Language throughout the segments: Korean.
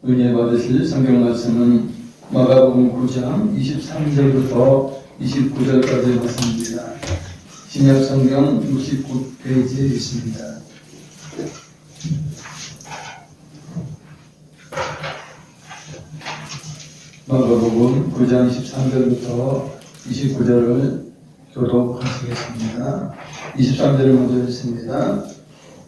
은혜 받으실 성경 말씀은 마가복음 9장 23절부터 29절까지의 말씀입니다. 신약 성경 69페이지에 있습니다. 마가복음 9장 23절부터 29절을 교독하시겠습니다. 23절을 먼저 읽습니다.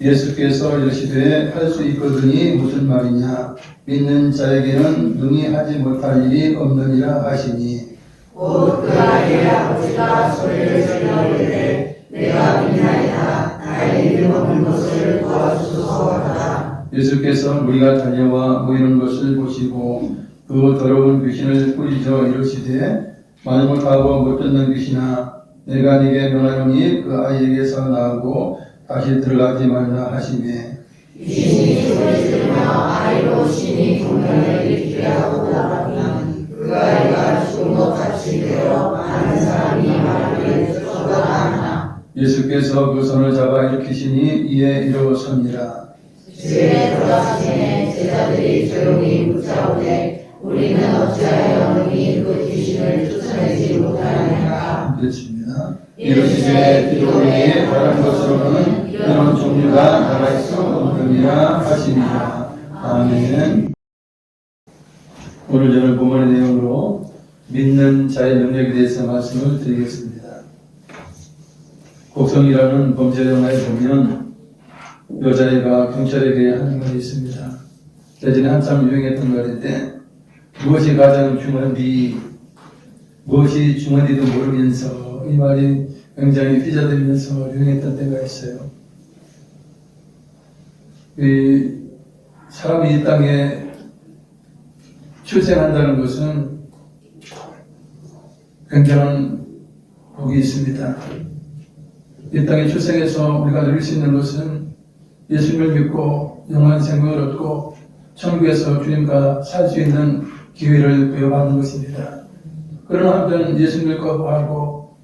예수께서 이르시되 할 수 있거든이 무슨 말이냐? 믿는 자에게는 능히 하지 못할 일이 없느니라 하시니 곧 그 아이의 아버지가 소리를 질러 이르되 내가 믿나이다. 나의 믿음 없는 것을 도와주소서 하더라. 예수께서 무리가 달려와 모이는 것을 보시고 그 더러운 귀신을 꾸짖어 이르시되 말 못하고 못 듣는 귀신아, 내가 네게 명하노니 그 아이에게서 나오고 다시 들어가지 말라 하시매 귀신이 소리 지르며 아이로 신이 공연을 일으키게 하고 나가면 그 아이가 죽은 것 같이 되어 많은 사람이 말하기를 쫓아가나. 예수께서 그 손을 잡아 일으키시니 이에 일어서니라. 집에 들어가시매 제자들이 조용히 묻자오되 우리는 어찌하여 능히 그 귀신을 쫓아내지 못하느냐. 그렇습니다. 이르시되 기도에 바른 것으로는 이런 종류가 나갈 수 없느니라 하시니라. 아멘. 오늘 저는 본문의 내용으로 믿는 자의 능력에 대해서 말씀을 드리겠습니다. 곡성이라는 범죄 영화에 보면 여자애가 경찰에게 하는 말이 있습니다. 예전에 한참 유행했던 말인데 무엇이 가장 중요한지 무엇이 중요한지도 모르면서 이 말이 굉장히 삐져들면서 유행했던 때가 있어요. 사람이 이 땅에 출생한다는 것은 굉장한 복이 있습니다. 이 땅에 출생해서 우리가 누릴 수 있는 것은 예수님을 믿고 영원한 생명을 얻고 천국에서 주님과 살 수 있는 기회를 부여받는 것입니다. 그러나 한편 예수님을 거부하고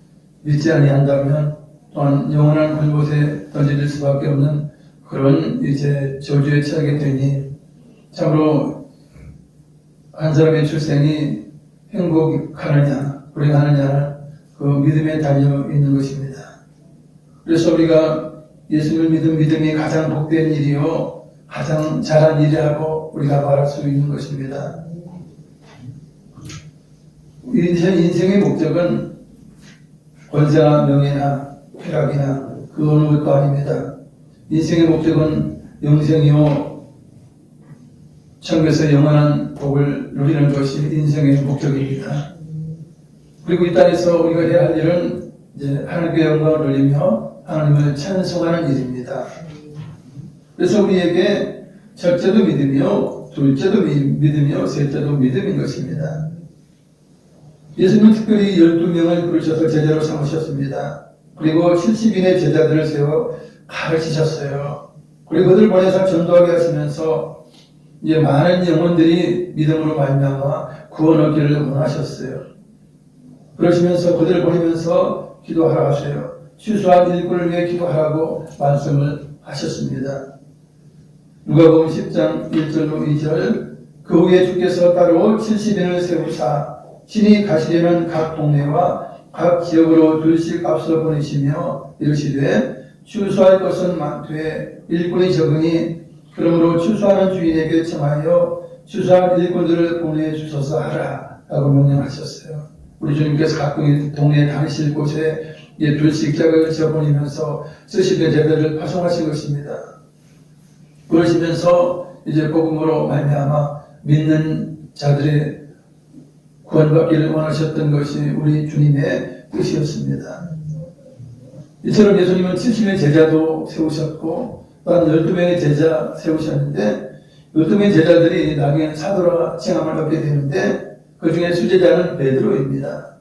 믿지 아니한다면 또한 영원한 불못에 던져질 수밖에 없는 그런 이제 저주에 처하게 되니 참으로 한 사람의 출생이 행복하느냐 불행하느냐는 그 믿음에 달려 있는 것입니다. 그래서 우리가 예수님을 믿은 믿음이 가장 복된 일이요 가장 잘한 일이라고 우리가 말할 수 있는 것입니다. 인생의 목적은 권세나 명예나 쾌락이나 그 어느 것도 아닙니다. 인생의 목적은 영생이요 천국에서 영원한 복을 누리는 것이 인생의 목적입니다. 그리고 이 땅에서 우리가 해야 할 일은 이제 하나님께 영광을 돌리며 하나님을 찬송하는 일입니다. 그래서 우리에게 첫째도 믿음이요 둘째도 믿음이요 셋째도 믿음인 것입니다. 예수님은 특별히 12명을 부르셔서 제자로 삼으셨습니다. 그리고 70인의 제자들을 세워 가르치셨어요. 그리고 그들을 보내서 전도하게 하시면서 이제 많은 영혼들이 믿음으로 말미암아 구원 얻기를 원하셨어요. 그러시면서 그들을 보내면서 기도하라 하세요. 추수한 일꾼을 위해 기도하라고 말씀을 하셨습니다. 누가복음 10장 1절로 2절 그 후에 주께서 따로 70인을 세우사 신이 가시려는 각 동네와 각 지역으로 둘씩 앞서 보내시며 이르시되 추수할 것은 많되 일꾼이 적으니 그러므로 추수하는 주인에게 청하여 추수할 일꾼들을 보내주소서 하라 라고 명령하셨어요. 우리 주님께서 각 동네에 다니실 곳에 둘씩 짝을 지어보내면서 쓰시던 제자들을 파송하신 것입니다. 그러시면서 이제 복음으로 말미암아 믿는 자들의 구원받기를 원하셨던 것이 우리 주님의 뜻이었습니다. 이처럼 예수님은 70명의 제자도 세우셨고 또한 12명의 제자 세우셨는데 12명의 제자들이 나중에 사도라 칭함을 받게 되는데 그 중에 수제자는 베드로입니다.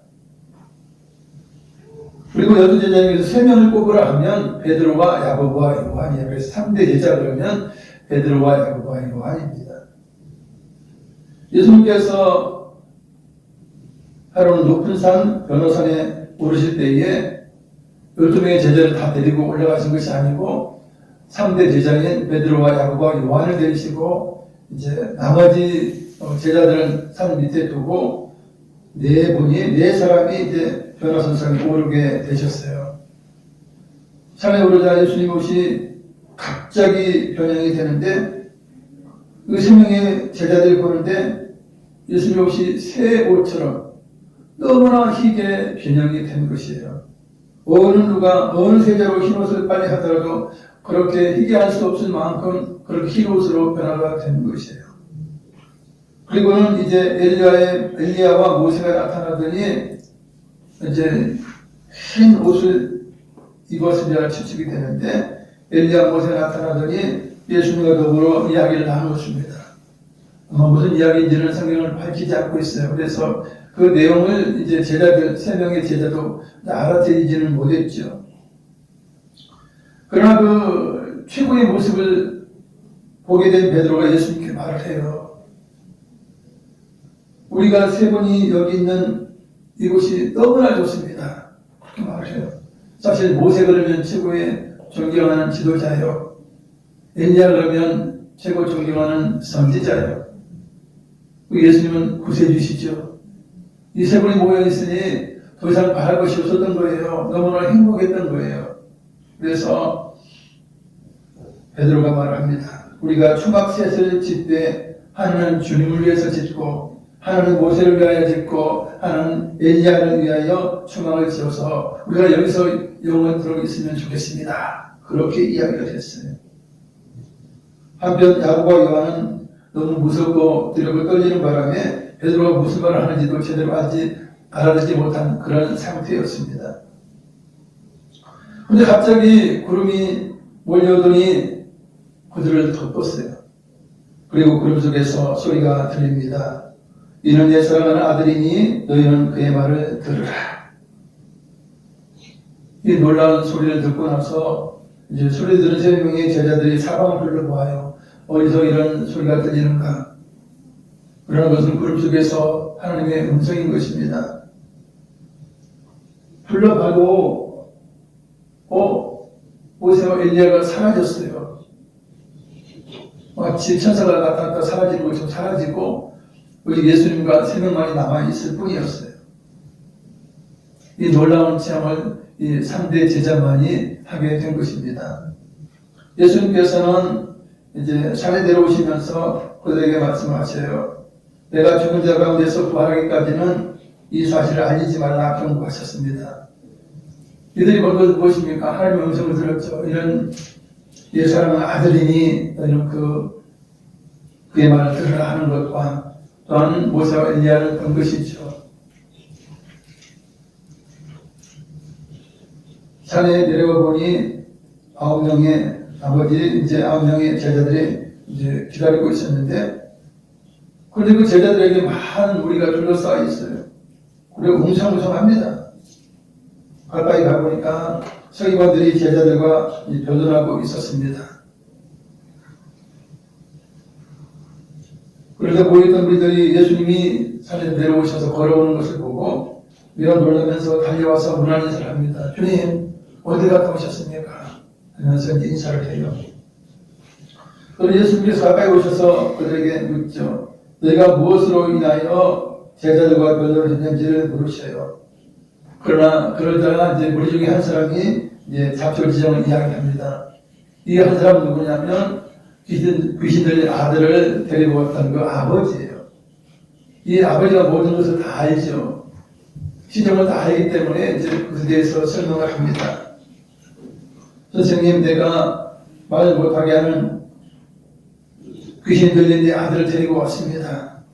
그리고 12제자 중에서 3명을 꼽으라 하면 베드로와 야고보와 요한이에요. 그래서 3대 제자 그러면 베드로와 야고보와 요한입니다. 예수님께서 하루는 높은 산 변호산에 오르실 때에 12명의 제자를 다 데리고 올라가신 것이 아니고 3대 제자인 베드로와 야고보와 요한을 데리시고 이제 나머지 제자들은 산 밑에 두고 네 사람이 이제 변화선상에 오르게 되셨어요. 산에 오르자 예수님 혹시 갑자기 변형이 되는데 그 3명의 제자들이 보는데 예수님 혹시 새 옷처럼 너무나 희게 변형이 된 것이에요. 어느 세자로 흰 옷을 빨리 하더라도 그렇게 희게 할 수 없을 만큼 그렇게 흰 옷으로 변화가 된 것이에요. 그리고는 이제 엘리야와 모세가 나타나더니 이제 흰 옷을 입었으리라 추측이 되는데 엘리야 모세가 나타나더니 예수님과 더불어 이야기를 나누었습니다. 무슨 이야기인지는 성경을 밝히지 않고 있어요. 그래서 그 내용을 이제 제자들, 3명의 제자도 알아들이지는 못했죠. 그러나 그 최고의 모습을 보게 된 베드로가 예수님께 말을 해요. 우리가 3분이 여기 있는 이곳이 너무나 좋습니다. 그렇게 말을 해요. 사실 모세 그러면 최고의 존경하는 지도자예요. 엘리야 그러면 최고 존경하는 선지자예요. 예수님은 구세주시죠. 이 3분이 모여있으니 더 이상 바랄 것이 없었던 거예요. 너무나 행복했던 거예요. 그래서 베드로가 말합니다. 우리가 초막셋을 짓되 하나는 주님을 위해서 짓고 하나는 모세를 위하여 짓고 하나는 엘리야를 위하여 초막을 지어서 우리가 여기서 영원토록 있으면 좋겠습니다. 그렇게 이야기를 했어요. 한편 야고보와 요한은 너무 무섭고 두렵고 떨리는 바람에 베드로가 무슨 말을 하는지도 제대로 알아듣지 못한 그런 상태였습니다. 그런데 갑자기 구름이 몰려오더니 그들을 덮었어요. 그리고 구름 속에서 소리가 들립니다. 이는 내 사랑하는 아들이니 너희는 그의 말을 들으라. 이 놀라운 소리를 듣고 나서 이제 소리 들은 3명의 제자들이 사방을 둘러보아요. 어디서 이런 소리가 들리는가? 그러나 것은 구름 속에서 하나님의 음성인 것입니다. 둘러봐도 모세와 엘리야가 사라졌어요. 마치 천사가 나타났다 사라지는 것처럼 사라지고 오직 예수님과 3명만이 남아있을 뿐이었어요. 이 놀라운 체험을 이 3대 제자만이 하게 된 것입니다. 예수님께서는 이제 산에 내려오시면서 그들에게 말씀하셔요. 내가 죽은 자 가운데서 부활하기까지는 이 사실을 알리지 말라 경고하셨습니다. 이들이 본 것은 무엇입니까? 하나님의 음성을 들었죠. 이런 예 사랑하는 아들이니 너희는 그의 말을 들으라 하는 것과 또한 모세와 엘리야를 본 것이죠. 산에 내려가 보니 9명의 나머지 이제 9명의 제자들이 이제 기다리고 있었는데, 그런데 그 제자들에게 많은 무리가 둘러싸여 있어요. 그리고 웅성웅성합니다. 가까이 가보니까 서기관들이 제자들과 변론하고 있었습니다. 그런데 모였던 우리들이 예수님이 산에 내려오셔서 걸어오는 것을 보고 미어 놀라면서 달려와서 문안 인사를 합니다. 주님, 어디 갔다 오셨습니까? 하면서 인사를 해요. 그리고 예수님께서 가까이 오셔서 그들에게 묻죠. 너희가 무엇으로 인하여 제자들과 변론을 했는지를 물으셔요. 그러다가 이제 우리 중에 한 사람이 이제 잡초지정을 이야기합니다. 이 한 사람은 누구냐면 귀신 들린 아들을 데리고 왔던 그 아버지예요. 이 아버지가 모든 것을 다 알죠. 시정을 다 알기 때문에 이제 그것에 대해서 설명을 합니다. 선생님, 내가 말 못하게 하는 귀신 들린 내 아들을 데리고 왔습니다.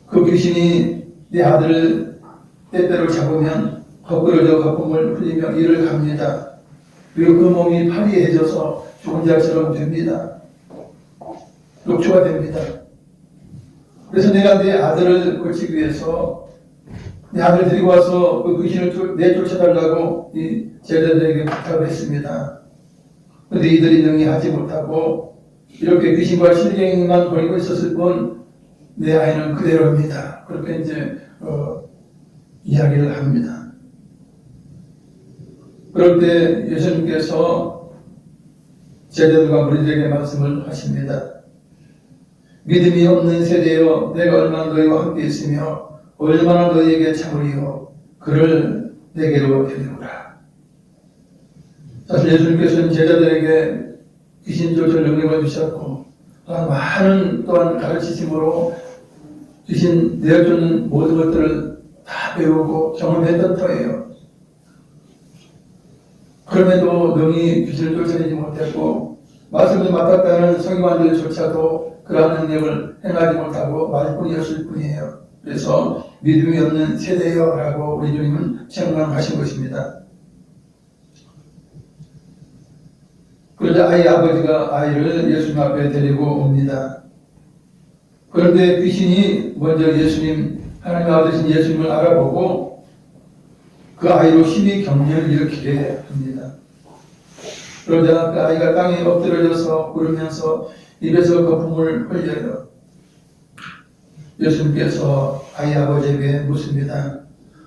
그 귀신이 내 아들을 때때로 잡으면 거꾸러져 거품을 흘리며 이를 갑니다. 그리고 그 몸이 파리해져서 죽은 자처럼 됩니다. 녹초가 됩니다. 그래서 내가 내 아들을 고치기 위해서 내 아들을 데리고 와서 그 귀신을 내쫓아달라고 이 제자들에게 부탁을 했습니다. 그런데 이들이 능히하지 못하고 이렇게 귀신과 실갱이만 벌이고 있었을 뿐 내 아이는 그대로입니다. 그렇게 이제 이야기를 합니다. 그럴 때 예수님께서 제자들과 무리들에게 말씀을 하십니다. 믿음이 없는 세대여 내가 얼마나 너희와 함께 있으며 얼마나 너희에게 참으리요 그를 내게로 데려오라. 사실 예수님께서는 제자들에게 귀신 쫓을 능력을 주셨고 또한 많은 또한 가르치심으로 귀신 내쫓는 모든 것들을 다 배우고 경험했던 터예요. 그럼에도 능히 귀신을 쫓아내지 못했고 말씀을 맡았다는 성경관들조차도 그러한 능력을 행하지 못하고 말뿐이었을 뿐이에요. 그래서 믿음이 없는 세대여라고 우리 주님은 책망하신 것입니다. 그러자 아이 아버지가 아이를 예수님 앞에 데리고 옵니다. 그런데 귀신이 먼저 예수님, 하나님 아버지신 예수님을 알아보고 그 아이로 심히 경련을 일으키게 합니다. 그러자 그 아이가 땅에 엎드려져서 울으면서 입에서 거품을 흘려요. 예수님께서 아이 아버지에게 묻습니다.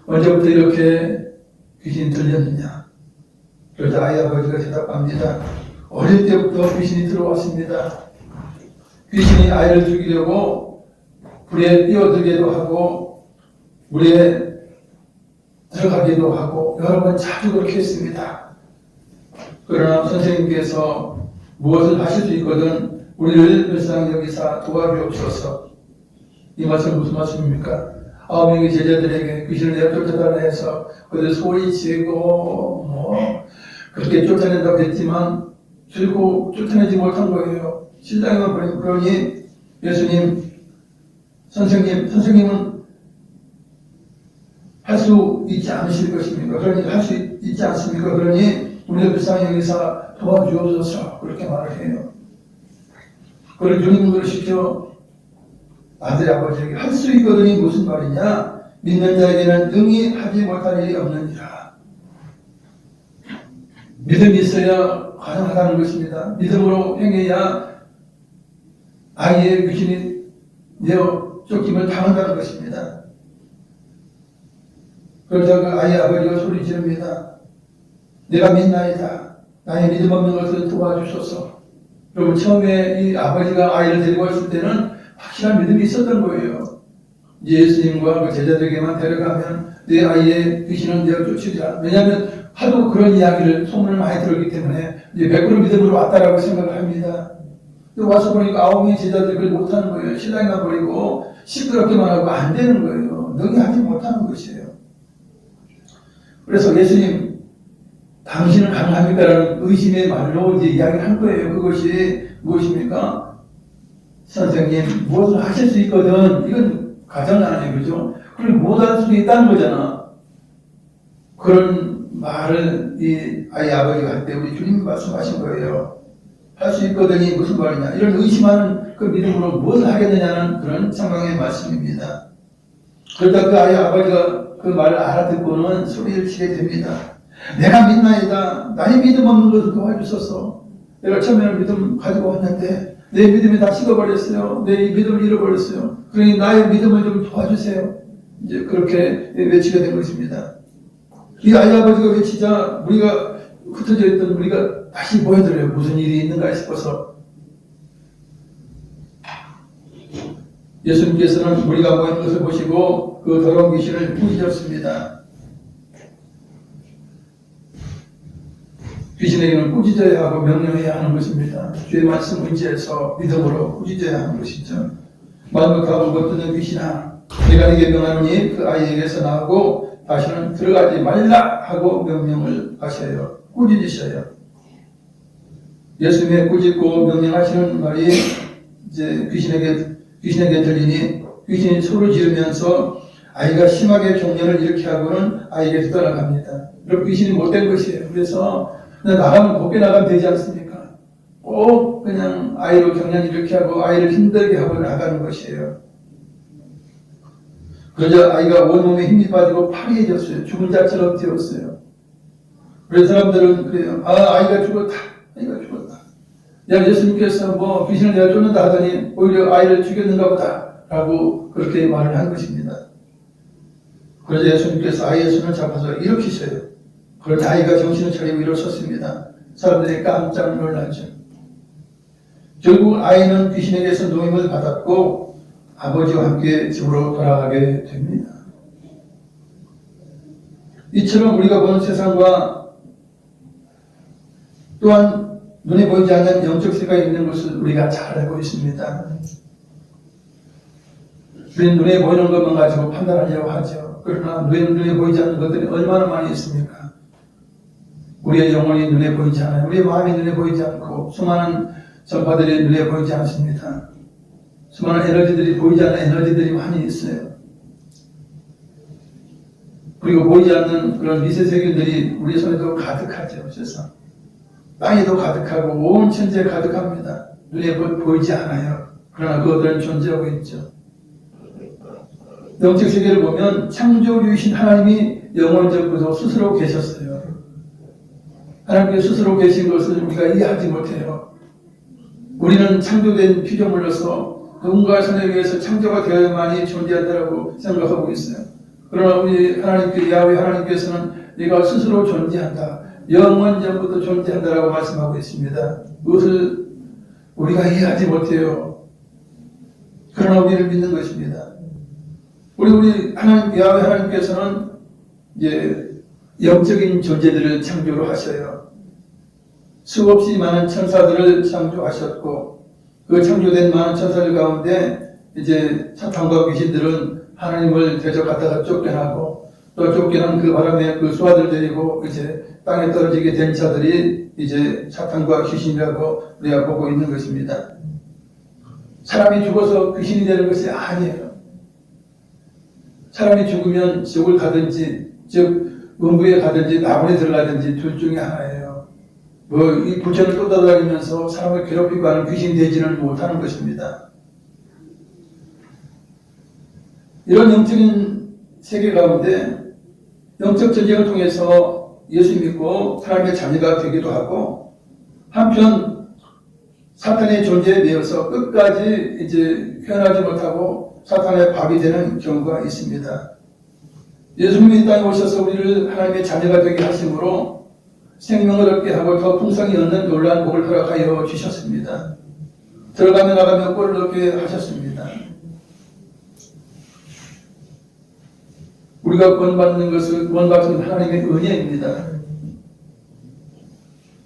언제부터 이렇게 귀신이 들렸느냐? 그러자 아이 아버지가 대답합니다. 어릴 때부터 귀신이 들어왔습니다. 귀신이 아이를 죽이려고 불에 뛰어들기도 하고 물에 들어가기도 하고 여러 번 자주 그렇게 했습니다. 그러나 선생님께서 무엇을 하실 수 있거든 우리를 불쌍히 여기사 도와주옵소서. 이 말씀 무슨 말씀입니까? 9명의 제자들에게 귀신을 내가 쫓아달라 해서 그들 소리치고 그렇게 쫓아낸다고 했지만 결국 쫓아내지 못한 거예요. 신랑을 그러니 예수님, 선생님은 할 수 있지 않으실 것입니까? 그러니 할 수 있지 않습니까? 그러니 우리가 불쌍히 여기사 도와주옵소서 그렇게 말을 해요. 그걸 주님을 시켜 아들 아버지에게 할 수 있거든이 무슨 말이냐? 믿는 자에게는 능히 하지 못할 일이 없느니라. 믿음이 있어야 가능하다는 것입니다. 믿음으로 행해야 아이의 귀신이 내어 쫓김을 당한다는 것입니다. 그러자 그 아이 아버지가 소리 지릅니다. 내가 믿나이다. 나의 믿음 없는 것을 도와주소서. 여러분 처음에 이 아버지가 아이를 데리고 왔을 때는 확실한 믿음이 있었던 거예요. 예수님과 그 제자들에게만 데려가면 내 아이의 귀신은 내가 쫓으리라. 왜냐하면 하도 그런 이야기를 소문을 많이 들었기 때문에 이제 100% 믿음으로 왔다라고 생각을 합니다. 또 와서 보니까 9명의 제자들이 그걸 못하는 거예요. 신랑이나 버리고 시끄럽게만 하고 안 되는 거예요. 능히 하지 못하는 것이에요. 그래서 예수님 당신은 가능합니까? 라는 의심의 말로 이제 이야기를 한 거예요. 그것이 무엇입니까? 선생님 무엇을 하실 수 있거든. 이건 가정 아니에요. 그죠? 그리고 못할 수도 있다는 거잖아. 그런 말을 이 아이 아버지가 할 때 우리 주님 말씀하신 거예요. 할 수 있거든이 무슨 말이냐. 이런 의심하는 그 믿음으로 무엇을 하겠느냐는 그런 상황의 말씀입니다. 그러다 그 아이 아버지가 그 말을 알아듣고는 소리를 치게 됩니다. 내가 믿나이다. 나의 믿음 없는 것을 도와주소서. 내가 처음에는 믿음 가지고 왔는데 내 믿음이 다 식어버렸어요. 내 믿음을 잃어버렸어요. 그러니 나의 믿음을 좀 도와주세요. 이제 그렇게 외치게 된 것입니다. 이 아이 아버지가 외치자 우리가 흩어져 있던 우리가 다시 보여드려요. 무슨 일이 있는가 싶어서. 예수님께서는 우리가 모인 것을 보시고 그 더러운 귀신을 꾸짖었습니다. 귀신에게는 꾸짖어야 하고 명령해야 하는 것입니다. 주의 말씀 의지해서 믿음으로 꾸짖어야 하는 것이죠. 만국하고 걷는 귀신아, 내가 네게 명하노니 그 아이에게서 나오고 다시는 들어가지 말라 하고 명령을 하셔요. 꾸짖으셔요. 예수님의 꾸짖고 명령하시는 말이 이제 귀신에게 들리니 귀신이 소를 지르면서 아이가 심하게 경련을 일으켜 하고는 아이에게서 떠나갑니다. 그럼 귀신이 못된 것이에요. 그래서 그냥 나가면 곱게 나가면 되지 않습니까? 꼭 그냥 아이로 경련을 일으켜 하고 아이를 힘들게 하고 나가는 것이에요. 그러자 아이가 온몸에 힘이 빠지고 파리해졌어요. 죽은 자처럼 되었어요. 그래서 사람들은 그래요. 아이가 죽었다. 아이가 죽었다. 야, 예수님께서 귀신을 내가 쫓는다 하더니 오히려 아이를 죽였는가 보다. 라고 그렇게 말을 한 것입니다. 그래서 예수님께서 아이의 손을 잡아서 일으키셔요. 그런데 아이가 정신을 차리고 일어섰습니다. 사람들이 깜짝 놀라죠. 결국 아이는 귀신에게서 노임을 받았고 아버지와 함께 집으로 돌아가게 됩니다. 이처럼 우리가 보는 세상과 또한 눈에 보이지 않는 영적 세계가 있는 것을 우리가 잘 알고 있습니다. 우리는 눈에 보이는 것만 가지고 판단하려고 하죠. 그러나 눈에 보이지 않는 것들이 얼마나 많이 있습니까? 우리의 영혼이 눈에 보이지 않아요. 우리의 마음이 눈에 보이지 않고 수많은 전파들이 눈에 보이지 않습니다. 수많은 에너지들이 보이지 않는 에너지들이 많이 있어요. 그리고 보이지 않는 그런 미세 세균들이 우리 손에도 가득하죠. 세상. 땅에도 가득하고 온 천지에 가득합니다. 눈에 보이지 않아요. 그러나 그것들은 존재하고 있죠. 영적 세계를 보면 창조주이신 하나님이 영원적으로 스스로 계셨어요. 하나님께 스스로 계신 것을 우리가 이해하지 못해요. 우리는 창조된 피조물로서 누군가 손에 의해서 창조가 되어야만이 존재한다고 생각하고 있어요. 그러나 우리 하나님께 야훼 하나님께서는 네가 스스로 존재한다. 영원전부터 존재한다라고 말씀하고 있습니다. 그것을 우리가 이해하지 못해요. 그러나 우리를 믿는 것입니다. 우리 하나님 야훼 하나님께서는 이제 영적인 존재들을 창조를 하셔요. 수없이 많은 천사들을 창조하셨고 그 창조된 많은 천사들 가운데 이제 사탄과 귀신들은 하나님을 대적하다가 쫓겨나고 또 쫓겨난 그 바람에 그 수하들 데리고 이제 땅에 떨어지게 된 자들이 이제 사탄과 귀신이라고 우리가 보고 있는 것입니다. 사람이 죽어서 귀신이 되는 것이 아니에요. 사람이 죽으면 지옥을 가든지 즉 음부에 가든지 낙원에 들어가든지 둘 중에 하나예요. 이 불천을 쫓아다니면서 사람을 괴롭히고 하는 귀신이 되지는 못하는 것입니다. 이런 영적인 세계 가운데 영적 전쟁을 통해서 예수 믿고 하나님의 자녀가 되기도 하고 한편 사탄의 존재에 대해서 끝까지 이제 헤어나지 못하고 사탄의 밥이 되는 경우가 있습니다. 예수님이 이 땅에 오셔서 우리를 하나님의 자녀가 되게 하심으로 생명을 얻게 하고 더 풍성히 얻는 놀라운 복을 허락하여 주셨습니다. 들어가며 나가며 꼴을 얻게 하셨습니다. 우리가 구원받는 것은 구원받은 하나님의 은혜입니다.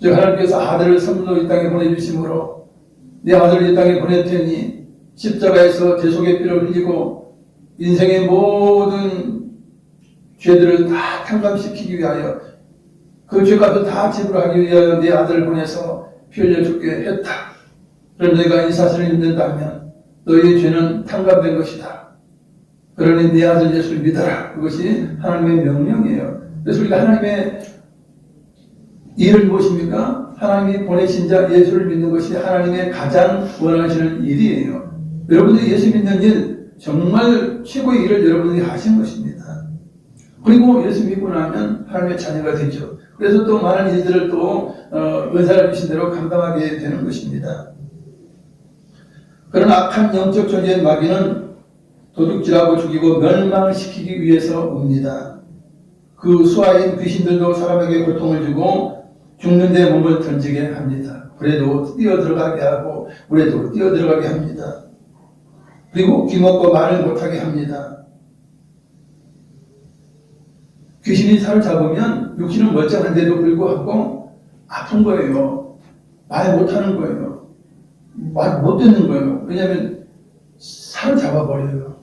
즉 하나님께서 아들을 선물로 이 땅에 보내주심으로 내 아들을 이 땅에 보냈더니 십자가에서 대속의 피를 흘리고 인생의 모든 죄들을 다 탕감시키기 위하여 그 죄값을 다 지불하기 위하여 내 아들을 보내서 피 흘려 죽게 했다. 그럼 너희가 이 사실을 믿는다면 너희의 죄는 탕감된 것이다. 그러니 내 아들 예수를 믿어라. 그것이 하나님의 명령이에요. 그래서 우리가 하나님의 일은 무엇입니까? 하나님이 보내신 자 예수를 믿는 것이 하나님의 가장 원하시는 일이에요. 여러분들이 예수 믿는 일 정말 최고의 일을 여러분들이 하신 것입니다. 그리고 예수 믿고 나면 하나님의 자녀가 되죠. 그래서 또 많은 일들을 또 은사를 주신 대로 감당하게 되는 것입니다. 그런 악한 영적 존재의 마귀는 도둑질하고 죽이고 멸망을 시키기 위해서 옵니다. 그 수하인 귀신들도 사람에게 고통을 주고 죽는 데 몸을 던지게 합니다. 불에도 뛰어들어가게 하고 물에도 뛰어들어가게 합니다. 그리고 귀먹고 말을 못하게 합니다. 귀신이 사로잡으면 육신은 멀쩡한데도 불구하고 아픈 거예요. 말 못하는 거예요. 말 못 듣는 거예요. 왜냐하면 사로잡아버려요.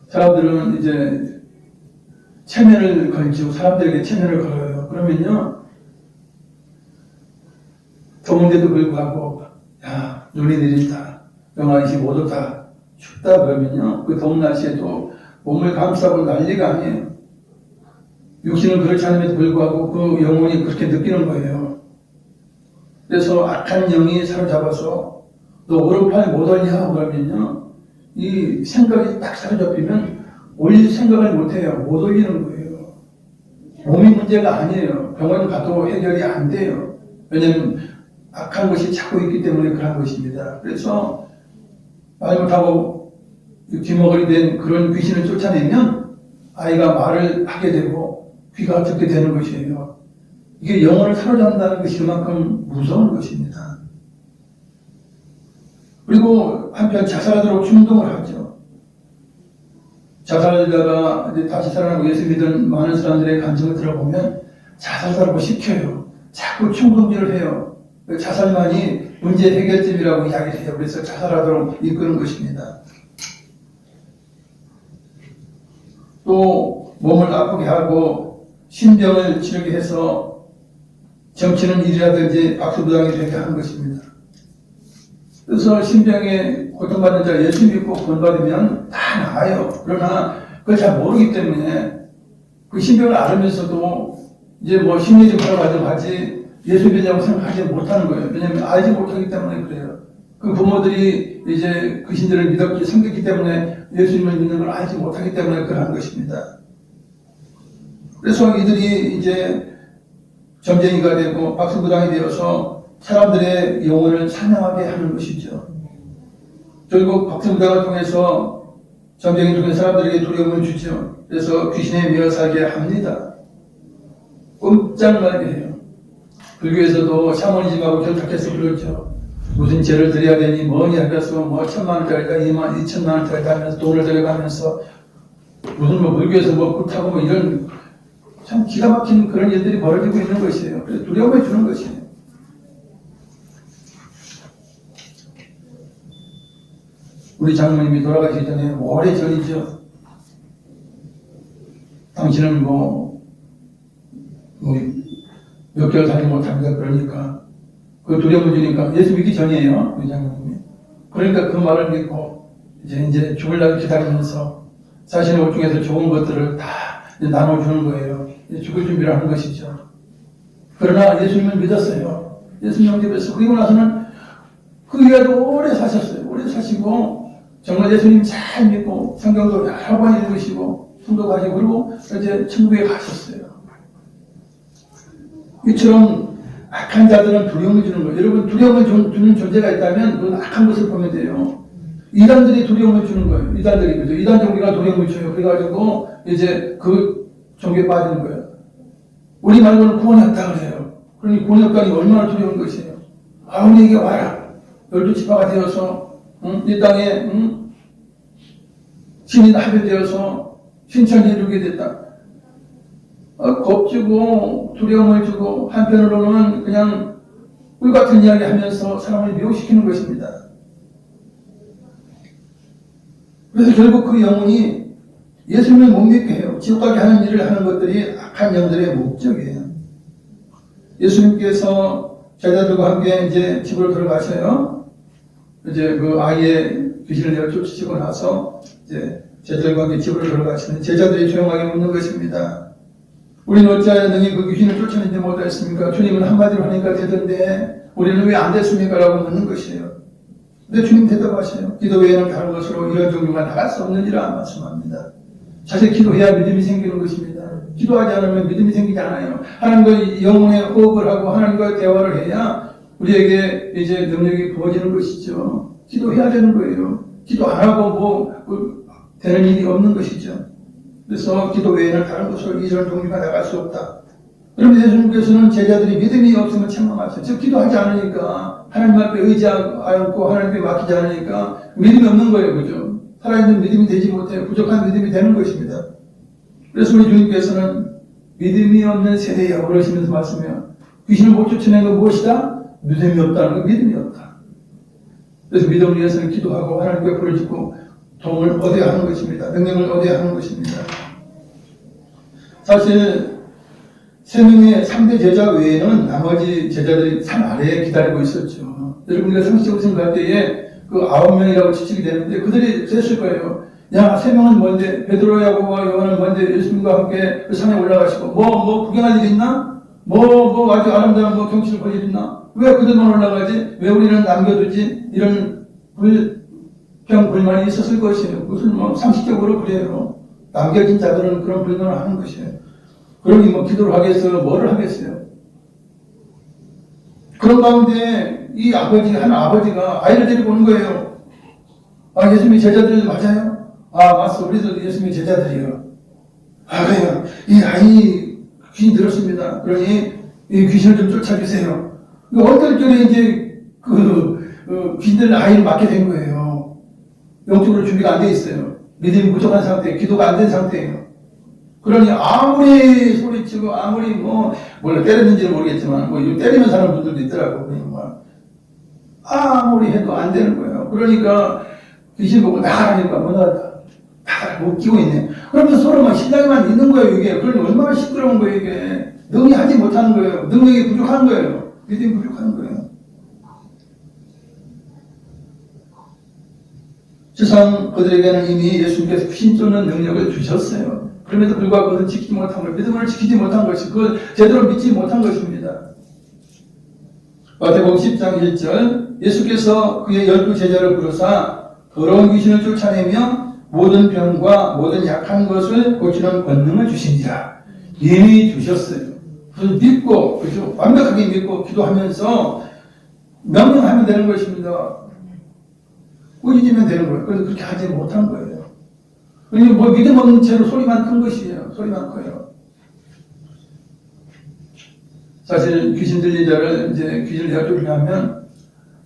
사람들은 이제 체면을 걸죠. 사람들에게 체면을 걸어요. 그러면요, 더운데도 불구하고, 야, 눈이 내린다. 영하 25도다. 춥다. 그러면요, 그 더운 날씨에도 몸을 감싸고 난리가 아니에요. 육신은 그렇지 않음에도 불구하고 그 영혼이 그렇게 느끼는 거예요. 그래서 악한 영이 사로잡아서 너 오른팔 못 올려. 그러면요, 이 생각이 딱 사로잡히면 올릴 생각을 못해요. 못 올리는 거예요. 몸이 문제가 아니에요. 병원 가도 해결이 안 돼요. 왜냐하면 악한 것이 자꾸 있기 때문에 그런 것입니다. 그래서 말 못하고 귀머거리 된 그런 귀신을 쫓아내면 아이가 말을 하게 되고 귀가 듣게 되는 것이에요. 이게 영혼을 사로잡는다는 것이 그만큼 무서운 것입니다. 그리고 한편 자살하도록 충동을 하죠. 자살하다가 이제 다시 살아나고 예수 믿은 많은 사람들의 감정을 들어보면 자살하라고 시켜요. 자꾸 충동질을 해요. 자살만이 문제 해결점이라고 이야기를 해요. 그래서 자살하도록 이끄는 것입니다. 또 몸을 아프게 하고 신병을 치르게 해서 정치는 일이라든지 박수부당이 되게 하는 것입니다. 그래서 신병에 고통받는 자 예수 믿고 구원받으면 다 나아요. 그러나 그걸 잘 모르기 때문에 그 신병을 알으면서도 이제 뭐 심리 좀 하러 가자고 하지 예수 믿자고 생각하지 못하는 거예요. 왜냐하면 알지 못하기 때문에 그래요. 그 부모들이 이제 그 신들을 믿었기, 섬겼기 때문에 예수님을 믿는 걸 알지 못하기 때문에 그러한 것입니다. 그래서 이들이 이제 점쟁이가 되고 박수부당이 되어서 사람들의 영혼을 사냥하게 하는 것이죠. 결국 박수부당을 통해서 점쟁이를 통해 사람들에게 두려움을 주죠. 그래서 귀신에 매어 살게 합니다. 꼼짝 말게 해요. 불교에서도 샤머니즘하고 결탁해서 그러죠. 무슨 죄를 드려야 되니 뭐니 하면서 뭐 1,000만원짜리가 2만 2천만원짜리 하면서 돈을 들여가면서 무슨 뭐 불교에서 뭐 굿하고 뭐 이런 참 기가 막힌 그런 일들이 벌어지고 있는 것이에요. 그래서 두려움을 주는 것이에요. 우리 장모님이 돌아가시기 전에 오래 전이죠. 당신은 몇 개월 살지 못합니다. 그러니까 그 두려움을 주니까 예수 믿기 전이에요. 우리 장모님이. 그러니까 그 말을 믿고 이제 죽을 날을 기다리면서 자신의 옷 중에서 좋은 것들을 다 나눠주는 거예요. 죽을 준비를 하는 것이죠. 그러나 예수님을 믿었어요. 예수님 영접했어. 그리고 나서는 그 이후에도 오래 사셨어요. 오래 사시고 정말 예수님 잘 믿고 성경도 여러 번 읽으시고 순도가시고 그리고 이제 천국에 가셨어요. 이처럼 악한 자들은 두려움을 주는 거예요. 여러분 두려움을 주는 존재가 있다면 그건 악한 것을 보면 돼요. 이단들이 두려움을 주는 거예요. 이단들이 그죠. 이단 종교가 두려움을 줘요. 그래가지고 이제 그 종교에 빠지는 거예요. 우리 말고는 구원이 없다 그래요. 그러니 구원이 없다니 얼마나 두려운 것이에요. 우리에게 와라. 12지파가 되어서 이 땅에 신이 합의되어서 신천지 이루게 됐다. 겁주고 두려움을 주고 한편으로는 그냥 꿀같은 이야기 하면서 사람을 미혹시키는 것입니다. 그래서 결국 그 영혼이 예수님을 못 믿게 해요. 지옥 가게 하는 일을 하는 것들이 악한 영들의 목적이에요. 예수님께서 제자들과 함께 이제 집으로 들어가셔요. 이제 그 아이의 귀신을 내어 쫓으시고 나서 이제 제자들과 함께 집으로 들어가시는 제자들이 조용하게 묻는 것입니다. 우리는 어찌하여 능히 그 귀신을 쫓아내지 못했습니까? 주님은 한마디로 하니까 되던데 우리는 왜 안 됐습니까? 라고 묻는 것이에요. 근데 주님 대답하셔요. 기도 외에는 다른 것으로 이런 종류가 나갈 수 없느니라 말씀합니다. 사실 기도해야 믿음이 생기는 것입니다. 기도하지 않으면 믿음이 생기지 않아요. 하나님과 영혼의 호흡을 하고 하나님과 대화를 해야 우리에게 이제 능력이 부어지는 것이죠. 기도해야 되는 거예요. 기도 안 하고 되는 일이 없는 것이죠. 그래서 기도 외에는 다른 것으로 이런 종류가 나갈 수 없다. 그럼 예수님께서는 제자들이 믿음이 없으면 책망하세요. 즉 기도하지 않으니까 하나님 앞에 의지하지 않고 하나님께 맡기지 않으니까 믿음이 없는 거예요. 그죠? 살아있는 믿음이 되지 못해요. 부족한 믿음이 되는 것입니다. 그래서 우리 주님께서는 믿음이 없는 세대야 그러시면서 말씀해요. 귀신을 못 쫓아낸 건 무엇이다? 믿음이 없다는 건 믿음이 없다. 그래서 믿음을 위해서는 기도하고 하나님께 부르짖고 도움을 얻어야 하는 것입니다. 능력을 얻어야 하는 것입니다. 사실 3명의 3대 제자 외에는 나머지 제자들이 산 아래에 기다리고 있었죠. 여러분 우리가 상식적으로 생각할 때에 그 9명이라고 추측이 되는데 그들이 셌을 거예요. 야, 3명은 뭔데? 베드로, 야고보와 요한은 뭔데? 예수님과 함께 그 산에 올라가시고 구경할 일 있나? 아주 아름다운 경치를 볼 일 있나? 왜 그들만 올라가지? 왜 우리는 남겨두지? 이런 불만이 있었을 것이에요. 무슨 상식적으로 그래요. 남겨진 자들은 그런 불만을 하는 것이에요. 그러니 기도를 하겠어요? 뭐를 하겠어요? 그런 가운데 이 한 아버지가 아이를 데리고 오는 거예요. 예수님의 제자들 맞아요? 맞어. 우리도 예수님의 제자들이에요. 그래요. 이 아이 귀신이 들었습니다. 그러니 이 귀신을 좀 쫓아주세요. 어떨 때는 이제 귀신들 아이를 맡게 된 거예요. 영적으로 준비가 안 돼 있어요. 믿음이 부족한 상태, 기도가 안 된 상태예요. 그러니 아무리 소리치고 아무리 몰라 때렸는지는 모르겠지만 때리는 사람들도 있더라고. 아무리 해도 안 되는 거예요. 그러니까 귀신 보고 나가라니까 다 못 끼고 있네. 그러면서 서로 막 신나게만 있는 거예요, 이게. 그러니 얼마나 시끄러운 거예요, 이게. 능력하지 못하는 거예요. 능력이 부족한 거예요. 믿음이 부족한 거예요. 세상 그들에게는 이미 예수님께서 귀신 쫓는 능력을 주셨어요. 그럼에도 불구하고 그들은 지키지 못한 거예요. 믿음을 지키지 못한 것이, 그걸 제대로 믿지 못한 것입니다. 마태복음 10장 1절, 예수께서 그의 12제자를 부르사 더러운 귀신을 쫓아내며 모든 병과 모든 약한 것을 고치는 권능을 주시니라. 이미 주셨어요. 그래서 믿고, 그죠? 완벽하게 믿고 기도하면서 명령하면 되는 것입니다. 꾸짖으면 되는 거예요. 그래서 그렇게 하지 못한 거예요. 그러니까 믿음 없는 채로 소리만 큰 것이에요. 소리만 커요. 사실 귀신 들린 자를 이제 귀신을 내가 쫓으려면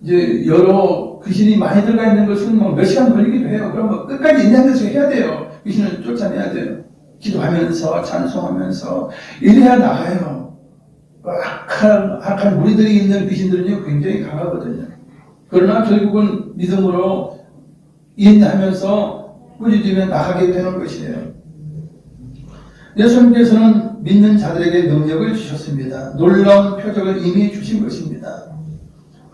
이제 여러 귀신이 많이 들어가 있는 것은 몇 시간 걸리기도 해요. 그럼 끝까지 인내하면서 해야 돼요. 귀신을 쫓아내야 돼요. 기도하면서 찬송하면서 이래야 나가요. 악한 무리들이 있는 귀신들은요 굉장히 강하거든요. 그러나 결국은 믿음으로 인내하면서 꾸짖으면 나가게 되는 것이에요. 예수님께서는 믿는 자들에게 능력을 주셨습니다. 놀라운 표적을 이미 주신 것입니다.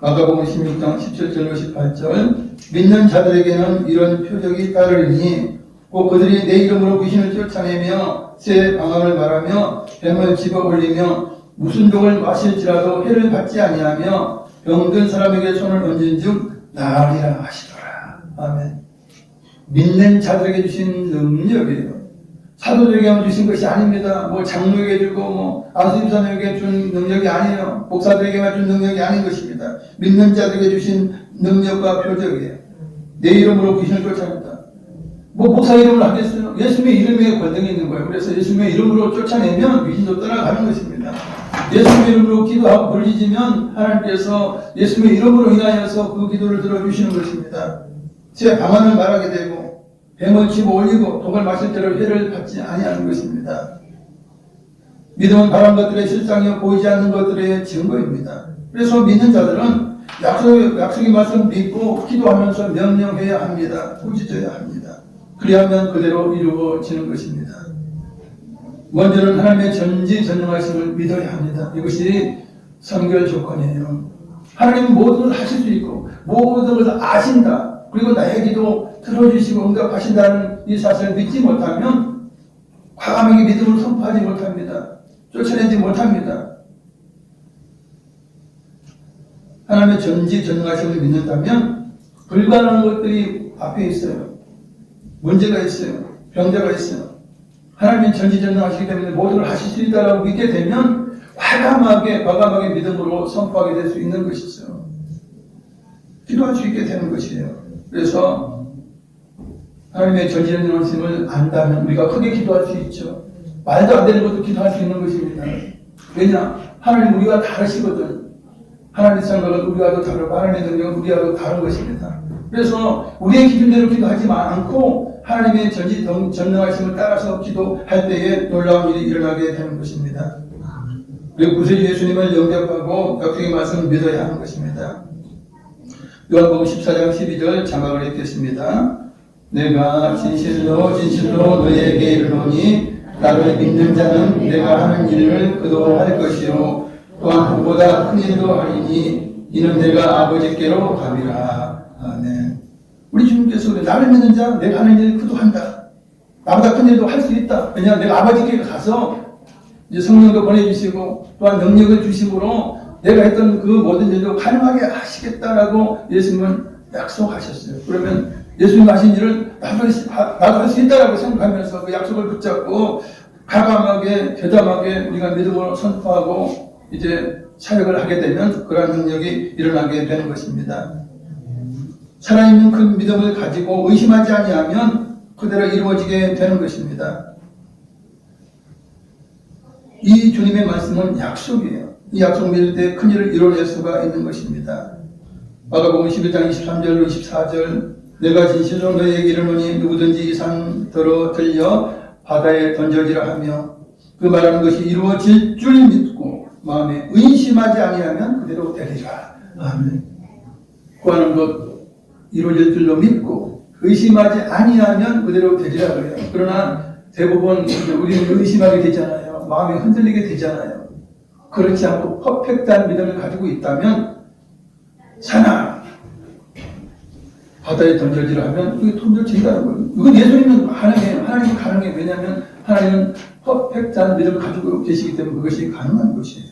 마가복음 16장 17절로 18절, 믿는 자들에게는 이런 표적이 따르리니 곧 그들이 내 이름으로 귀신을 쫓아내며 새 방언을 말하며 뱀을 집어 올리며 무슨 독을 마실지라도 해를 받지 아니하며 병든 사람에게 손을 얹은즉 나으리라 하시더라. 아멘. 믿는 자들에게 주신 능력이에요. 사도들에게만 주신 것이 아닙니다. 장로에게 주고 안수집사님에게 준 능력이 아니에요. 목사들에게만 준 능력이 아닌 것입니다. 믿는 자들에게 주신 능력과 표적이에요. 내 이름으로 귀신을 쫓아낸다. 목사 이름을 하겠어요? 예수님의 이름에 권능이 있는 거예요. 그래서 예수님의 이름으로 쫓아내면 귀신도 떠나가는 것입니다. 예수님의 이름으로 기도하고 부르짖으면 하나님께서 예수님의 이름으로 인하여서 그 기도를 들어주시는 것입니다. 제 방언을 말하게 되고 뱀을 집어 올리고 독을 마실 때로 해를 받지 아니하는 것입니다. 믿음은 바란 것들의 실상이요 보이지 않는 것들의 증거입니다. 그래서 믿는 자들은 약속의 말씀 믿고 기도하면서 명령해야 합니다. 꾸짖어야 합니다. 그리하면 그대로 이루어지는 것입니다. 먼저는 하나님의 전지전능하심을 믿어야 합니다. 이것이 선결 조건이에요. 하나님은 모든 걸 하실 수 있고 모든 것을 아신다. 그리고 나의 기도 들어주시고 응답하신다는 이 사실을 믿지 못하면 과감하게 믿음을 선포하지 못합니다. 쫓아내지 못합니다. 하나님의 전지전능하심을 믿는다면 불가능한 것들이 앞에 있어요. 문제가 있어요. 병자가 있어요. 하나님은 전지전능하시기 때문에 모든 걸 하실 수 있다고 믿게 되면 과감하게 믿음으로 선포하게 될 수 있는 것이죠. 기도할 수 있게 되는 것이에요. 그래서 하나님의 전지전능하심을 안다면 우리가 크게 기도할 수 있죠. 말도 안 되는 것도 기도할 수 있는 것입니다. 왜냐? 하나님 우리가 다르시거든. 하나님의 생각은 우리와도 다르고 하나님의 능력은 우리와도 다른 것입니다. 그래서 우리의 기준대로 기도하지 않고 하나님의 전지전능하심을 따라서 기도할 때에 놀라운 일이 일어나게 되는 것입니다. 그리고 구세주 예수님을 영접하고 약속의 말씀을 믿어야 하는 것입니다. 요한복음 14장 12절 자막을 읽겠습니다. 내가 진실로 너희에게 이르노니 나를 믿는 자는 내가 하는 일을 그도 할 것이요 또한 그보다 큰 일도 하리니 이는 내가 아버지께로 가리라. 아멘. 우리 주님께서 나를 믿는 자 내가 하는 일을 그도 한다. 나보다 큰 일도 할 수 있다. 왜냐하면 내가 아버지께 가서 이제 성령도 보내주시고 또한 능력을 주심으로 내가 했던 그 모든 일도 가능하게 하시겠다라고 예수님은 약속하셨어요. 그러면 예수님 하신 일을 나도 할 수 있다라고 생각하면서 그 약속을 붙잡고 과감하게 대담하게 우리가 믿음으로 선포하고 이제 사역을 하게 되면 그러한 능력이 일어나게 되는 것입니다. 살아있는 그 믿음을 가지고 의심하지 아니하면 그대로 이루어지게 되는 것입니다. 이 주님의 말씀은 약속이에요. 이 약속 믿을 때 큰일을 이뤄낼 수가 있는 것입니다. 마가복음 11장 23절 24절 내가 진실로 너희에게 이르노니 누구든지 이 산 들려 바다에 던져지라 하며 그 말하는 것이 이루어질 줄 믿고 마음에 의심하지 아니하면 그대로 되리라. 아멘. 구하는 것 이루어질 줄로 믿고 의심하지 아니하면 그대로 되리라 그래요. 그러나 대부분 우리는 의심하게 되잖아요. 마음이 흔들리게 되잖아요. 그렇지 않고 퍼펙트한 믿음을 가지고 있다면 산아 바다에 던져지라 하면 그게 던져진다는 거예요. 이건 예수님은 가능해요. 하나님은 가능해요. 왜냐하면 하나님은 퍼펙트한 믿음을 가지고 계시기 때문에 그것이 가능한 것이에요.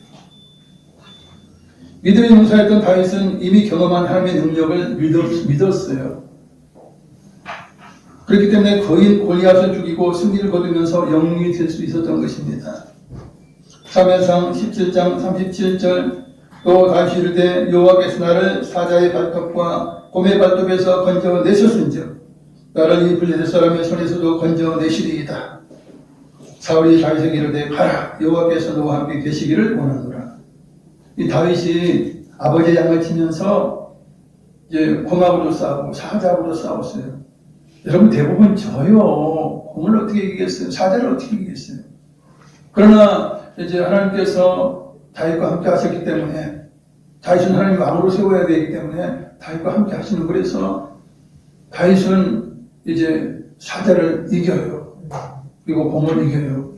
믿음의 용사였던 다윗은 이미 경험한 하나님의 능력을 믿었어요. 그렇기 때문에 거인 골리앗을 죽이고 승리를 거두면서 영웅이 될 수 있었던 것입니다. 사무엘상 17장 37절 또 다윗이 이르되 여호와께서 나를 사자의 발톱과 곰의 발톱에서 건져내셨은즉 나를 이 블레셋 사람의 손에서도 건져내시리이다. 사울이 다윗에게 이르되 가라 여호와께서 너와 함께 계시기를 원하노라. 이 다윗이 아버지의 양을 치면서 이제 곰하고도 싸우고 사자하고도 싸웠어요. 여러분 대부분 져요. 곰을 어떻게 이기겠어요? 사자를 어떻게 이기겠어요? 그러나 이제 하나님께서 다윗과 함께 하셨기 때문에 다윗은 하나님 왕으로 세워야 되기 때문에 다윗과 함께 하시는 그래서 다윗은 이제 사자를 이겨요. 그리고 곰을 이겨요.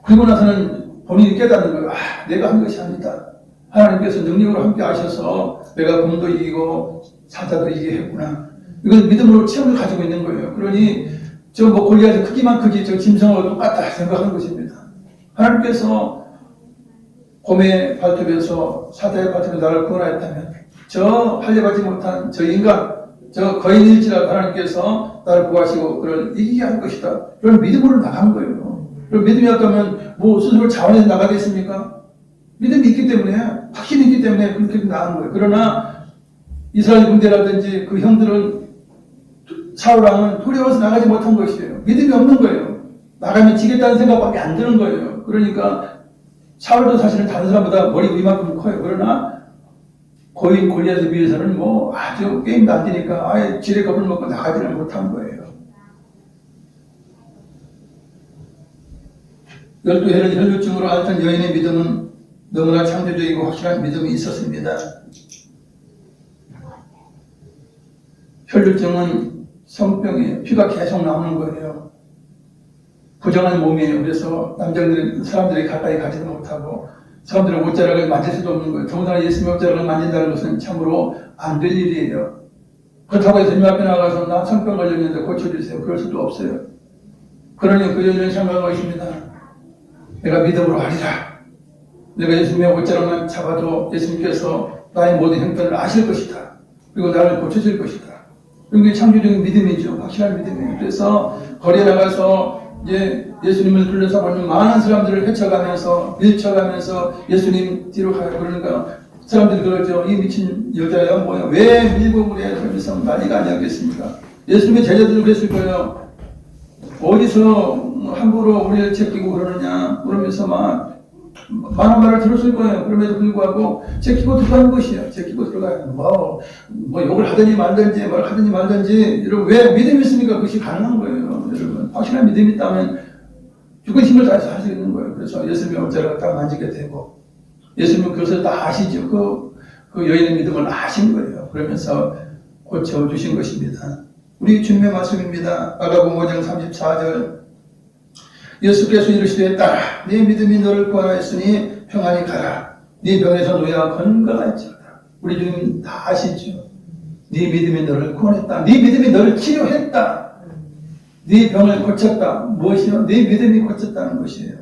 그리고 나서는 본인이 깨닫는 거예요. 아, 내가 한 것이 아니다. 하나님께서 능력으로 함께 하셔서 내가 곰도 이기고 사자도 이기게 했구나. 이건 믿음으로 체험을 가지고 있는 거예요. 그러니 저 뭐 골리앗의 크기만 크지 저 짐승하고 똑같다 생각하는 것입니다. 하나님께서 곰의 발톱에서 사자의 발톱에 나를 구원하였다면 저 할례받지 못한 저 인간 저 거인일지라도 하나님께서 나를 구하시고 그를 이기게 할 것이다. 그런 믿음으로 나간 거예요. 그럼 믿음이 없다면 뭐 스스로 자원해서 나가겠습니까? 믿음이 있기 때문에 확신이 있기 때문에 그렇게 나간 거예요. 그러나 이스라엘 군대라든지 그 형들은 사울왕은 두려워서 나가지 못한 것이에요. 믿음이 없는 거예요. 나가면 지겠다는 생각밖에 안 드는 거예요. 그러니까 사울도 사실은 다른 사람보다 머리 위만큼 커요. 그러나 고인 골리앗에 비해서는 뭐 아주 게임도 안 되니까 아예 지뢰 겁을 먹고 나가지를 못한 거예요. 12해를 혈루증으로 앓던 여인의 믿음은 너무나 창조적이고 확실한 믿음이 있었습니다. 혈루증은 성병이에요. 피가 계속 나오는 거예요. 부정한 몸이에요. 그래서 사람들이 가까이 가지도 못하고 사람들은 옷자락을 만질 수도 없는 거예요. 더군다나 예수님의 옷자락을 만진다는 것은 참으로 안 될 일이에요. 그렇다고 해서 님 앞에 나가서 나 성병 걸렸는데 고쳐주세요. 그럴 수도 없어요. 그러니 그 여인은 생각한 것입니다. 내가 믿음으로 하리라. 내가 예수님의 옷자락만 잡아도 예수님께서 나의 모든 형편을 아실 것이다. 그리고 나를 고쳐줄 것이다. 이게 창조적인 믿음이죠. 확실한 믿음이에요. 그래서 거리에 나가서 이제 예수님을 둘러싸고 있는 많은 사람들을 헤쳐가면서 밀쳐가면서 예수님 뒤로 가요. 그러니까 사람들이 그러죠. 이 미친 여자야 뭐야. 왜 밀고 그래. 그러면서 난리가 아니었겠습니까. 예수님의 제자들도 그랬을 거예요. 어디서 함부로 우리를 제끼고 그러느냐 그러면서 막 많은 말을 들었을 거예요. 그럼에도 불구하고 제끼고 들어가는 것이에요. 제끼고 들어가요. 뭐 욕을 하든지 말든지 뭘 하든지 말든지 여러분 왜 믿음이 있으니까 그것이 가능한 거예요. 여러분 확실한 믿음이 있다면 죽은 힘을 다해서 할 수 있는 거예요. 그래서 예수님의 옷자락을 딱 만지게 되고 예수님은 그것을 다 아시죠. 그 여인의 믿음을 아신 거예요. 그러면서 고쳐주신 것입니다. 우리 주님의 말씀입니다. 마가복음 5장 34절 예수께서 이르시되 딸아 네 믿음이 너를 구하였으니 평안히 가라. 네 병에서 놓여 건강할지어다. 우리 주님 다 아시죠. 네 믿음이 너를 구원했다. 네 믿음이 너를 치료했다. 네 병을 고쳤다. 무엇이요? 네 믿음이 고쳤다는 것이에요.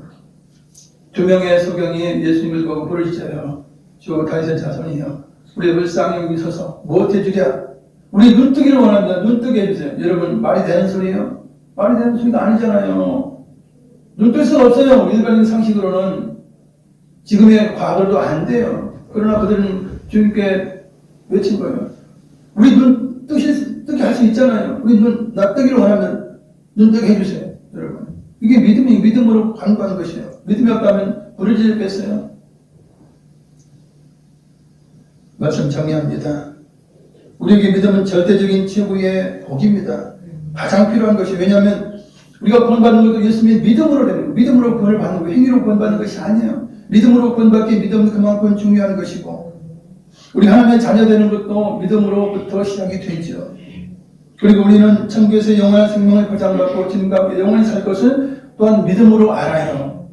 두 명의 소경이 예수님을 보고 부르짖어요. 주 다윗의 자손이요. 우리 불쌍히 여기 서서 무엇 해주랴? 우리 눈뜨기를 원합니다. 눈뜨게 해주세요. 여러분 말이 되는 소리예요? 말이 되는 소리가 아니잖아요. 눈뜰 수가 없어요. 일반인 상식으로는 지금의 과거도 안 돼요. 그러나 그들은 주님께 외친 거예요. 우리 뜨게 할 수 있잖아요. 우리 나 뜨기를 원하면 눈 뜨게 해주세요. 여러분 이게 믿음으로 간구하는 것이에요. 믿음이 없다면 부르짖겠어요? 말씀 정리합니다. 우리에게 믿음은 절대적인 최고의 복입니다. 가장 필요한 것이, 왜냐하면 우리가 구원받는 것도 예수님의 믿음으로 되는 거예요. 믿음으로 구원을 받는 거예요. 행위로 구원받는 것이 아니에요. 믿음으로 구원받기, 믿음은 그만큼 중요한 것이고, 우리 하나님의 자녀 되는 것도 믿음으로부터 시작이 되죠. 그리고 우리는 천국에서 영원한 생명을 보장받고 주님과 함께 영원히 살 것을 또한 믿음으로 알아요.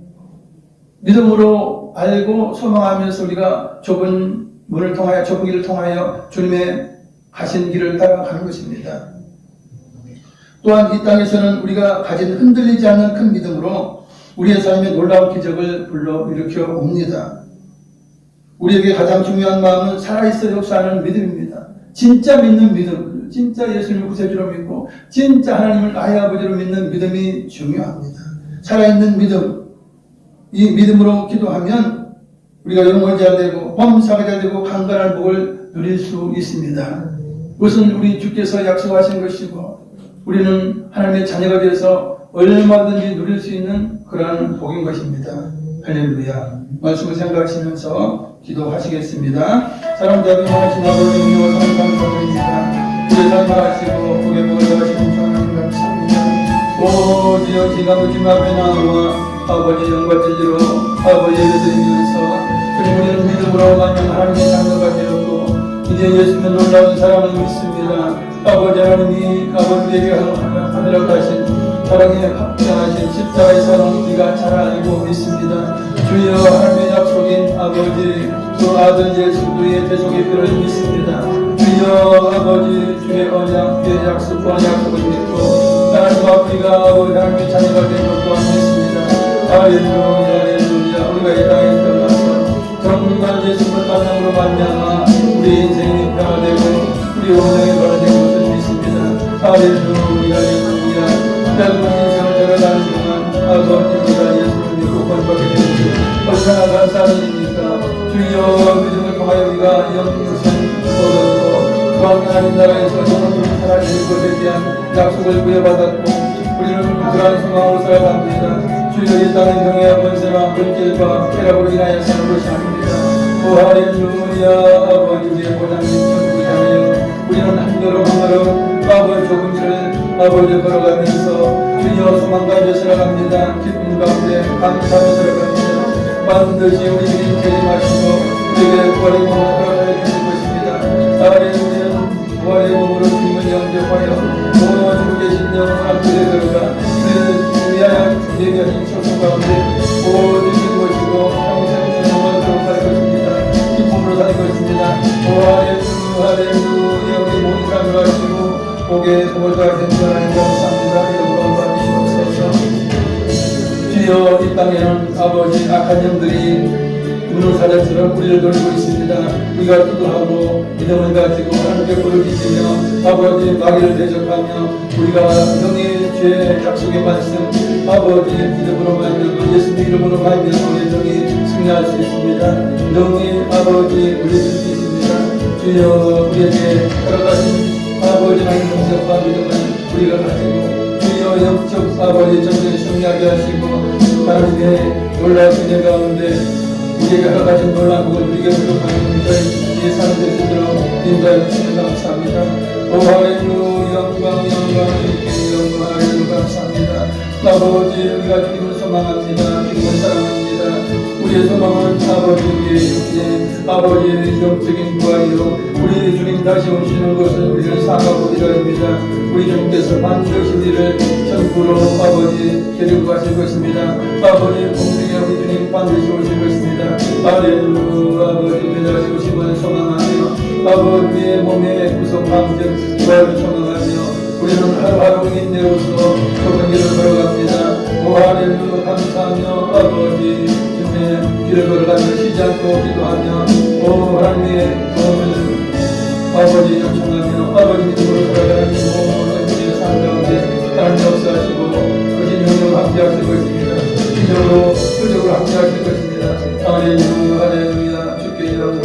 믿음으로 알고 소망하면서 우리가 좁은 문을 통하여, 좁은 길을 통하여 주님의 가신 길을 따라가는 것입니다. 또한 이 땅에서는 우리가 가진 흔들리지 않는 큰 믿음으로 우리의 삶에 놀라운 기적을 불러일으켜 옵니다. 우리에게 가장 중요한 마음은 살아있어 역사하는 믿음입니다. 진짜 믿는 믿음, 진짜 예수님을 구세주로 믿고 진짜 하나님을 나의 아버지로 믿는 믿음이 중요합니다. 살아있는 믿음, 이 믿음으로 기도하면 우리가 영원자 되고 범사가자 되고 강건한 복을 누릴 수 있습니다. 그것은 우리 주께서 약속하신 것이고 우리는 하나님의 자녀가 되어서 얼마든지 누릴 수 있는 그러한 복인 것입니다. 할렐루야. 말씀을 생각하시면서 기도하시겠습니다. 사랑자비 원하신 아버지 은혜와 감사합니다. 우리 살아가시고 복의 복을 더하시는 하나님 감사합니다. 오 주여 지금 아버지 앞에 나와 아버지 영과 진리로 아버지를 드리면서 우리는 믿음으로 만든 하나님의 자녀가 되었고 이제 예수님의 놀라운 사랑을 믿습니다. 아버지 하나님이 아버지에게 하늘로 가신 사랑에 합당하신 십자가의 사랑을 우리가 잘 알고 있습니다. 주여 하나님의 약속인 아버지 또 아들 예수 그의 대속의 피를 믿습니다. 주여 아버지 주의 언약 주의 약속과 약속을 믿고 하나님과 우리가 아버지 하나님의 자녀가 된 것 또한 믿습니다. 할렐루야 할렐루야. 우리가 이 땅에 태어나서 정말 예수님을 만남으로 말미암아 우리 인생이 변화되고 우리 운명이 변화된 것을 믿습니다. 할렐루야 할렐루야. 짧은 인생을 살아가는 동안 아버지 우리가 예수를 믿고 구원받게 되는지 얼마나 감사한 일입니까. 주여 믿음을 통하여 우리가 영생 얻었고 또한 하나님 나라에서 영원히 살아가는 것에 대한 약속을 부여받았고 우리는 그러한 소망으로 살아갑니다. 주여 이 땅의 명예와 권세나 물질과 쾌락으로 인하여 사는 것이 아닙니다. 오 할렐루야. 아버지 우리의 보장님 천국이잖아요. 우리는 한 걸음 한 걸음 아버지 조금씩 아버지 걸어가면서 주여 소망가지고 살아갑니다. 기쁨 가운데 감사하며 살아갑니다. 반드시 우리 주님 재림하시고 우리에게 부활의 몸을 허락하여 주실 것입니다. 할렐루야. 부활의 몸으로 주님을 영접하여 오 주로 계신 영원한 길에 들어가 우리를 위하여 예비하신 초청 가운데 오 주신 것이고 평생 영원으로 살 것입니다. 기쁨으로 살 것입니다. 오 할렐루야 할렐루야. 우리 모든 사람을 하시고 복에 복을 더하신 하나님 감사합니다. 영광 받으시옵소서. 주여 이 땅에는 아버지 악한 영들이 우는 사자처럼 우리를 노리고 있습니다. 우리가 기도하고 믿음을 가지고 하나님께 부르짖으며 아버지 마귀를 대적하며 우리가 영의 죄 약속의 말씀 아버지 믿음으로 말미암아 예수 이름으로 말미암아 영이 승리할 수 있습니다. 영이 아버지 우리를 수 있습니다. 주여 우리에게 걸어가신 아버지 하나님 영접과 믿음을 우리가 가지고 주여 영적 아버지 전쟁에 승리하게 하시고 하나님의 놀라우신 일 가운데 우리에게 허락하신 놀라운 복을 누리게 부족하는 저희 예산 되시도록 인도하여 주시면 감사합니다. 오 할렐루야. 영광 영광 할렐루야 감사합니다. 아버지 우리가 주님을 소망합니다. 주님을 사랑합니다. 우리의 소망은 아버지 우리의 육체 아버지의 영적인 부활이요 우리 주님 다시 오시는 것을 우리를 사모하고 기도합니다. 우리 주님께서 반드시 우리를 천국으로 아버지 데리고 가실 것입니다. 아버지 공중에 우리 주님 반드시 오실 것입니다. 할렐루야. 아버지 우리 다시 오심을 소망하며 아버지의 몸의 구속 감정 부활을 소망하며 우리는 하루하루 인내로서 좁은 길을 걸어갑니다. 오 할렐루야 감사하며 아버지 주님의 길을 걸어가며 쉬지 않고 기도하며 오 하나님의 도움을 아버지 요청하며 아버지 믿음으로 살아가는 모든 우리의 삶 가운데 하나님 역사하시고 거짓 영으로 함께하실 것입니다. 기적으로 표적으로 함께하실 것입니다. 할렐루야 할렐루야. 주께 영광